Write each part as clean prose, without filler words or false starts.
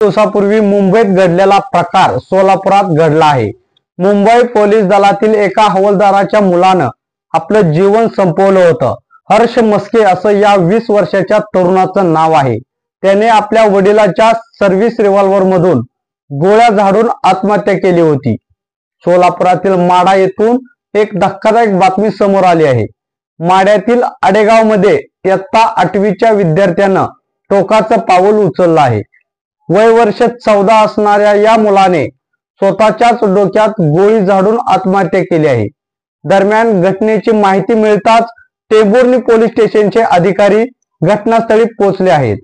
दिवसापूर्वी मुंबईत घडलेला प्रकार सोलापुरात घडला आहे। मुंबई पोलीस दलातील एका हवालदाराच्या मुलानं आपलं जीवन संपवलं होतं। हर्ष मस्के असं या 20 वर्षाच्या तरुणाचं नाव आहे। त्याने आपल्या वडिलांच्या सर्व्हिस रिव्हॉल्वर मधून गोळ्या झाडून आत्महत्या केली होती। सोलापुरातील माढा येथून एक धक्कादायक बातमी समोर आली आहे। माढ्यातील आडेगावमध्ये इयत्ता 8वीच्या विद्यार्थ्यानं टोकाचं पाऊल उचललं आहे। वय वर्ष 14 असणाऱ्या या मुलाने स्वतःच्याच डोक्यात गोळी झाडून आत्महत्या केली आहे। दरम्यान घटनेची माहिती मिळताच टेंभुर्णी पोलीस स्टेशनचे अधिकारी घटनास्थळी पोहोचले आहेत।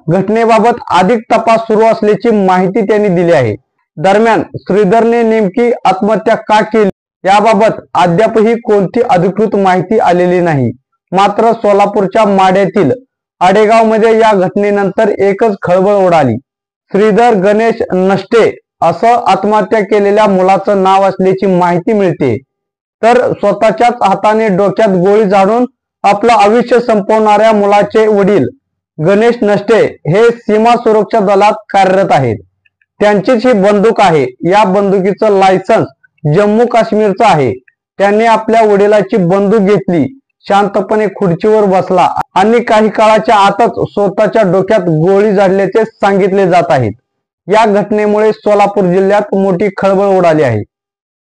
घटनेबाबत अधिक तपास सुरू असल्याची माहिती त्यांनी दिली आहे। दरम्यान श्रीधरने नेमकी आत्महत्या का केली याबाबत अद्यापही कोणती अधिकृत माहिती आलेली नाही। मात्र सोलापूरच्या माढ्यातील आडेगावमध्ये या घटनेनंतर एकच खळबळ उडाली। श्रीधर गणेश नष्टे असं आत्महत्या केलेल्या मुलाचं नाव असल्याची माहिती मिळते, तर स्वतःच्याच हाताने डोक्यात गोळी झाडून आपलं आयुष्य संपवणाऱ्या मुलाचे वडील गणेश नष्टे हे सीमा सुरक्षा दलात कार्यरत आहेत। त्यांचीच ही बंदूक आहे। या बंदुकीचं लायसन्स जम्मू काश्मीरचं आहे। त्यांनी आपल्या वडिलाची बंदूक घेतली, शांतपणे खुर्चीवर बसला आणि काही काळाच्या आतच स्वतःच्या डोक्यात गोळी झाडल्याचे सांगितले जात आहे। या घटनेमुळे सोलापूर जिल्ह्यात मोठी खळबळ उडाली आहे।